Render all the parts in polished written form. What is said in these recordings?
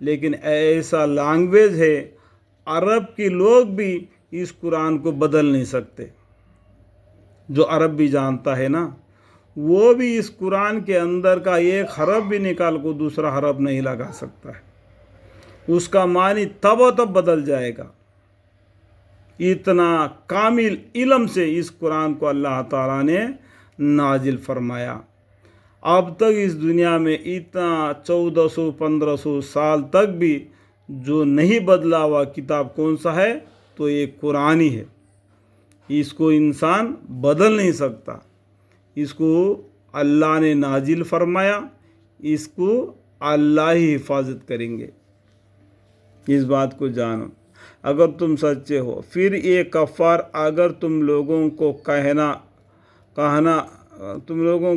لیکن ایسا لینگویج ہے عرب کے لوگ بھی اس قرآن کو بدل نہیں سکتے. جو عرب بھی جانتا ہے نا وہ بھی اس قرآن کے اندر کا ایک حرف بھی نکال کو دوسرا حرف نہیں لگا سکتا ہے. اس کا معنی تب و تب بدل جائے گا. اتنا کامل علم سے اس قرآن کو اللہ تعالیٰ نے نازل فرمایا. اب تک اس دنیا میں اتنا 1400-1500 سال تک بھی جو نہیں بدلا ہوا کتاب کون سا ہے تو یہ قرآن ہی ہے. اس کو انسان بدل نہیں سکتا. اس کو اللہ نے نازل فرمایا, اس کو اللہ ہی حفاظت کریں گے. اس بات کو جانو. اگر تم سچے ہو پھر یہ کفار اگر تم لوگوں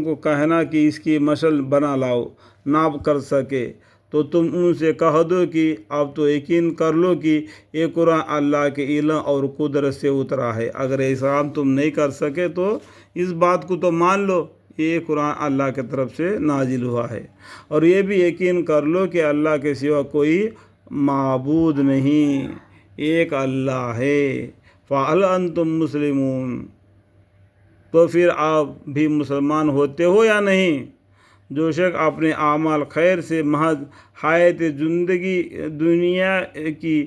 کو کہنا کہ اس کی مشل بنا لاؤ نہ کر سکے تو تم ان سے کہہ دو کہ اب تو یقین کر لو کہ یہ قرآن اللہ کے علم اور قدرت سے اترا ہے. اگر ایسا تم نہیں کر سکے تو اس بات کو تو مان لو یہ قرآن اللہ کی طرف سے نازل ہوا ہے, اور یہ بھی یقین کر لو کہ اللہ کے سوا کوئی معبود نہیں, ایک اللہ ہے. فَهَلْ أَنْتُمْ مُسْلِمُونَ تو پھر آپ بھی مسلمان ہوتے ہو یا نہیں؟ جو شخص اپنے اعمال خیر سے محض حیات زندگی دنیا کی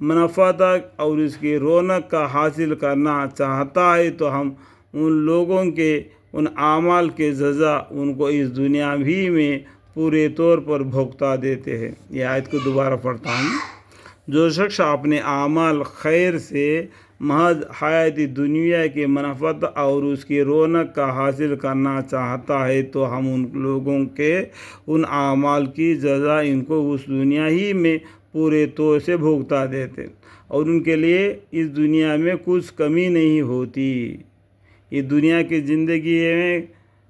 منفعت اور اس کی رونق کا حاصل کرنا چاہتا ہے تو ہم ان لوگوں کے ان اعمال کے جزا ان کو اس دنیا بھی میں پورے طور پر بھگتا دیتے ہیں. یہ آیت کو دوبارہ پڑھتا ہوں. جو شخص اپنے اعمال خیر سے محض حیاتی دنیا کی منفعت اور اس کی رونق کا حاصل کرنا چاہتا ہے تو ہم ان لوگوں کے ان اعمال کی جزا ان کو اس دنیا ہی میں پورے طور سے بھگتا دیتے, اور ان کے لیے اس دنیا میں کچھ کمی نہیں ہوتی. یہ دنیا کی زندگی میں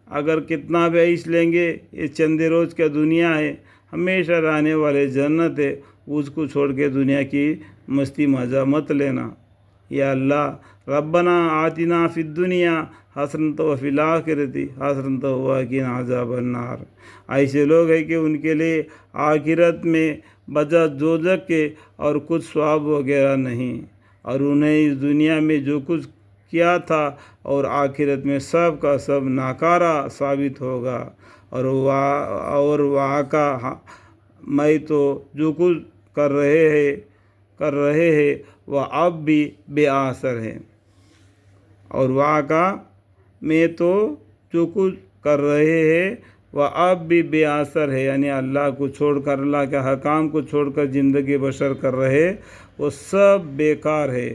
اگر کتنا بھی عیش لیں گے یہ چند روز کا دنیا ہے, ہمیشہ رہنے والے جنت ہے. اس کو چھوڑ کے دنیا کی مستی مزہ مت لینا. یا اللہ ربنا آتنا فی الدنیا حسنۃ وفی الآخرۃ حسنۃ وقنا عذاب النار. ایسے لوگ ہیں کہ ان کے لیے آخرت میں بجز دوزخ کے اور کچھ ثواب وغیرہ نہیں, اور انہیں اس دنیا میں جو کچھ کیا تھا اور آخرت میں سب کا سب ناکارہ ثابت ہوگا. اور وہاں کا میں تو جو کچھ کر رہے ہیں وہ اب بھی بے اثر ہے. اور وہاں کا میں تو جو کچھ کر رہے ہیں وہ اب بھی بے اثر ہے, یعنی اللہ کو چھوڑ کر اللہ کے حکام کو چھوڑ کر زندگی بسر کر رہے وہ سب بیکار ہے.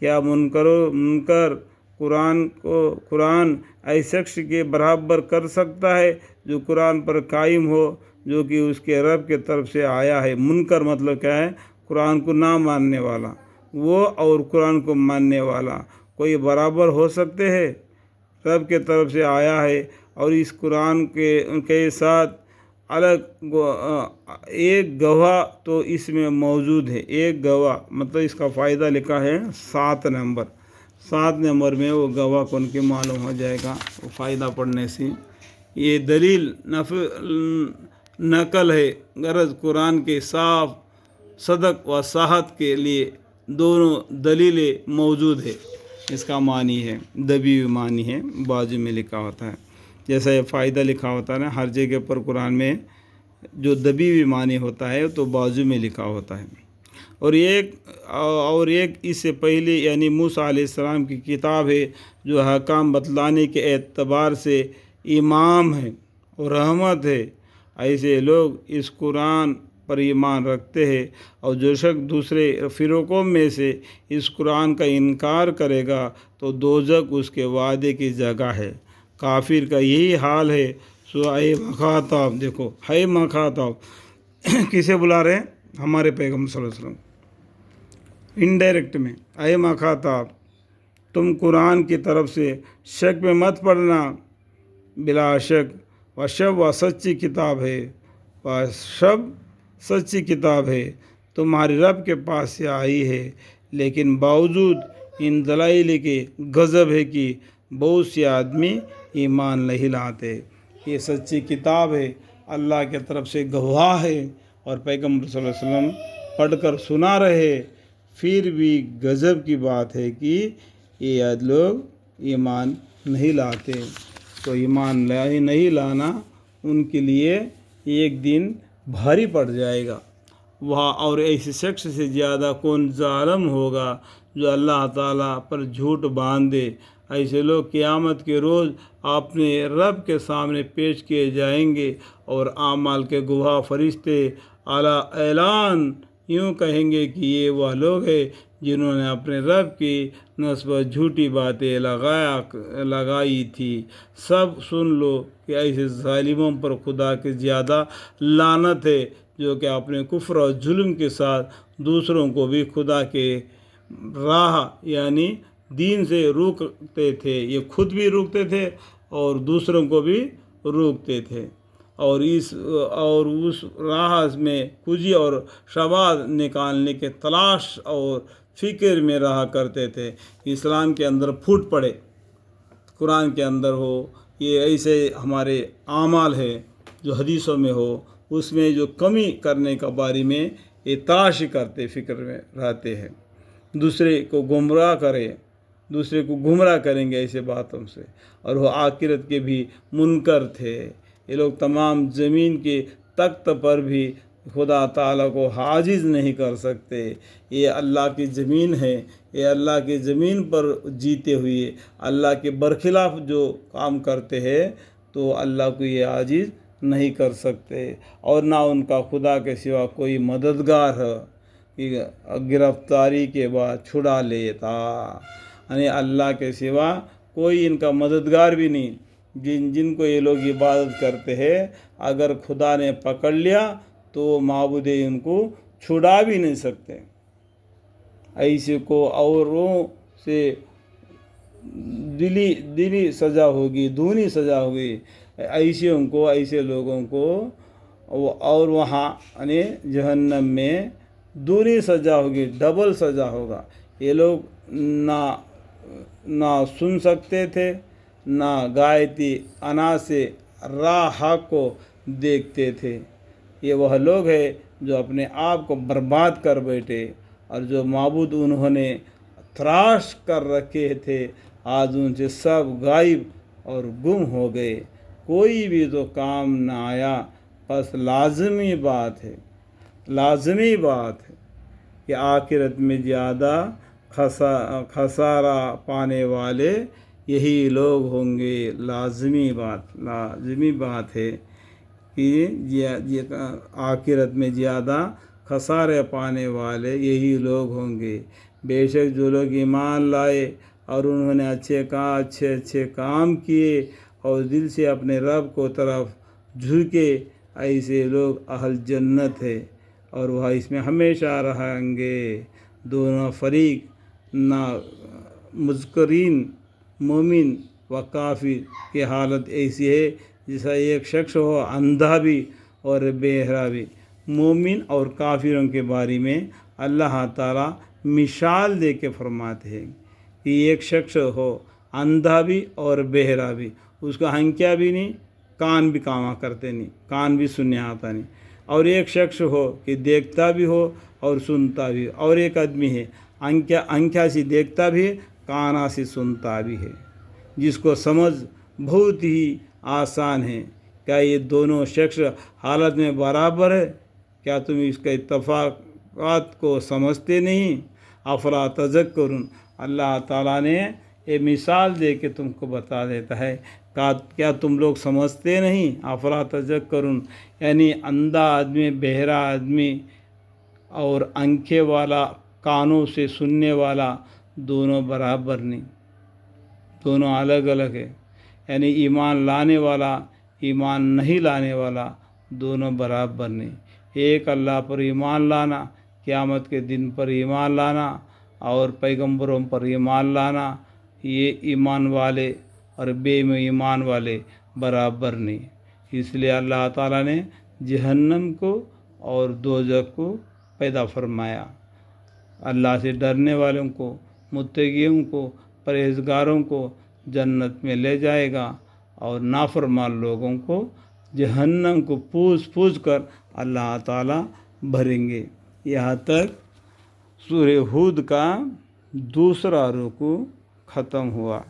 کیا منکر قرآن ایسے شخص کے برابر کر سکتا ہے جو قرآن پر قائم ہو جو کہ اس کے رب کے طرف سے آیا ہے. منکر مطلب کیا ہے؟ قرآن کو نہ ماننے والا. وہ اور قرآن کو ماننے والا کوئی برابر ہو سکتے ہیں؟ رب کے طرف سے آیا ہے اور اس قرآن کے ساتھ الگ ایک گواہ تو اس میں موجود ہے. ایک گواہ مطلب اس کا فائدہ لکھا ہے 7 نمبر. 7 نمبر میں وہ گواہ کون کے معلوم ہو جائے گا وہ فائدہ پڑھنے سے. یہ دلیل نقل ہے. غرض قرآن کے صاف صدق و صحت کے لیے دونوں دلیلیں موجود ہے. اس کا معنی ہے دبی ہوئی معنی ہے, بازو میں لکھا ہوتا ہے. جیسا یہ فائدہ لکھا ہوتا ہے نا ہر جگہ پر قرآن میں جو دبی ہوئی معنی ہوتا ہے تو بازو میں لکھا ہوتا ہے. اور ایک اس سے پہلے یعنی موسیٰ علیہ السلام کی کتاب ہے جو حکام بتلانے کے اعتبار سے امام ہے اور رحمت ہے. ایسے لوگ اس قرآن پر ایمان رکھتے ہیں, اور جو شخص دوسرے فرقوں میں سے اس قرآن کا انکار کرے گا تو دوزخ اس کے وعدے کی جگہ ہے. کافر کا یہی حال ہے. سو اے مخاطب, دیکھو ہے مخاطب کسے بلا رہے ہیں؟ ہمارے پیغمبر صلی اللہ علیہ وسلم. انڈائریکٹ میں اے مخاطب تم قرآن کی طرف سے شک میں مت پڑنا. بلا شک و سچی کتاب ہے, سچی کتاب ہے تمہارے رب کے پاس سے آئی ہے. لیکن باوجود ان دلائل کے غضب ہے کہ بہت سے آدمی ایمان نہیں لاتے. یہ سچی کتاب ہے, اللہ کے طرف سے گواہ ہے, اور پیغمبر صلی اللہ علیہ وسلم پڑھ کر سنا رہے، پھر بھی غضب کی بات ہے کہ یہ لوگ ایمان نہیں لاتے۔ تو ایمان نہیں لانا ان کے لیے ایک دن بھاری پڑ جائے گا وہاں۔ اور ایسے شخص سے زیادہ کون ظالم ہوگا جو اللہ تعالیٰ پر جھوٹ باندھے۔ ایسے لوگ قیامت کے روز اپنے رب کے سامنے پیش کیے جائیں گے، اور اعمال کے گواہ فرشتے اعلان یوں کہیں گے کہ یہ وہ لوگ ہیں جنہوں نے اپنے رب کی نسبت جھوٹی باتیں لگائی تھی۔ سب سن لو کہ ایسے ظالموں پر خدا کی زیادہ لعنت ہے جو کہ اپنے کفر اور ظلم کے ساتھ دوسروں کو بھی خدا کے راہ یعنی دین سے روکتے تھے۔ یہ خود بھی روکتے تھے اور دوسروں کو بھی روکتے تھے، اور اس راہ میں کجی اور شواذ نکالنے کے تلاش اور فکر میں رہا کرتے تھے۔ اسلام کے اندر پھوٹ پڑے، قرآن کے اندر ہو، یہ ایسے ہمارے اعمال ہے جو حدیثوں میں ہو، اس میں جو کمی کرنے کا بارے میں یہ تلاشی کرتے، فکر میں رہتے ہیں، دوسرے کو گمراہ کریں گے ایسے باتوں سے، اور وہ آخرت کے بھی منکر تھے۔ یہ لوگ تمام زمین کے تخت پر بھی خدا تعالیٰ کو عاجز نہیں کر سکتے۔ یہ اللہ کی زمین ہے، یہ اللہ کی زمین پر جیتے ہوئے اللہ کے برخلاف جو کام کرتے ہیں تو اللہ کو یہ عاجز نہیں کر سکتے، اور نہ ان کا خدا کے سوا کوئی مددگار ہے کہ گرفتاری کے بعد چھڑا لیتا، یعنی اللہ کے سوا کوئی ان کا مددگار بھی نہیں۔ جن کو یہ لوگ عبادت کرتے ہیں، اگر خدا نے پکڑ لیا تو معبود ان کو چھڑا بھی نہیں سکتے۔ ایسے کو اوروں سے دلی سزا ہوگی، دونی سزا ہوگی ایسے لوگوں کو، اور وہاں یعنی جہنم میں دونی سزا ہوگی، ڈبل سزا ہوگا۔ یہ لوگ نہ سن سکتے تھے، نہ غائتی انا سے راہ حق کو دیکھتے تھے۔ یہ وہ لوگ ہیں جو اپنے آپ کو برباد کر بیٹھے، اور جو معبود انہوں نے تراش کر رکھے تھے آج ان سے سب غائب اور گم ہو گئے، کوئی بھی تو کام نہ آیا۔ بس لازمی بات ہے کہ آخرت میں زیادہ خسارہ پانے والے یہی لوگ ہوں گے۔ لازمی بات ہے کہ آخرت میں زیادہ خسارے پانے والے یہی لوگ ہوں گے۔ بے شک جو لوگ ایمان لائے اور انہوں نے اچھے کام کیے اور دل سے اپنے رب کو طرف جھکے، ایسے لوگ اہل جنت ہے، اور وہ اس میں ہمیشہ رہیں گے۔ دونوں فریق نہ مذکرین مومن و کافر کی حالت ایسی ہے جیسا ایک شخص ہو اندھا بھی اور بہرا بھی۔ مومن اور کافروں کے بارے میں اللہ تعالیٰ مثال دے کے فرماتے ہیں کہ ایک شخص ہو اندھا بھی اور بہرا بھی، اس کا ہنکیا بھی نہیں، کان بھی کام کرتے نہیں، کان بھی سننے آتا نہیں، اور ایک شخص ہو کہ دیکھتا بھی ہو اور سنتا بھی، اور ایک آدمی ہے انکھیا سے دیکھتا بھی ہے، کانا سے سنتا بھی ہے، جس کو سمجھ بہت ہی آسان ہے۔ کیا یہ دونوں شخص حالت میں برابر ہے؟ کیا تم اس کے اتفاقات کو سمجھتے نہیں؟ افلا تذکرون، اللہ تعالیٰ نے یہ مثال دے کے تم کو بتا دیتا ہے، کیا تم لوگ سمجھتے نہیں؟ افلا تذکرون، یعنی اندھا آدمی، بہرا آدمی اور آنکھیں والا، کانوں سے سننے والا، دونوں برابر نہیں، دونوں الگ الگ ہے۔ یعنی ایمان لانے والا، ایمان نہیں لانے والا، دونوں برابر نہیں۔ ایک اللہ پر ایمان لانا، قیامت کے دن پر ایمان لانا اور پیغمبروں پر ایمان لانا، یہ ایمان والے اور بے ایمان والے برابر نہیں۔ اس لیے اللہ تعالیٰ نے جہنم کو اور دوزخ کو پیدا فرمایا۔ اللہ سے ڈرنے والوں کو، متقیوں کو، پرہیزگاروں کو جنت میں لے جائے گا، اور نافرمان لوگوں کو جہنم کو پوچھ کر اللہ تعالیٰ بھریں گے۔ یہاں تک سورہ ہود کا دوسرا رکوع ختم ہوا۔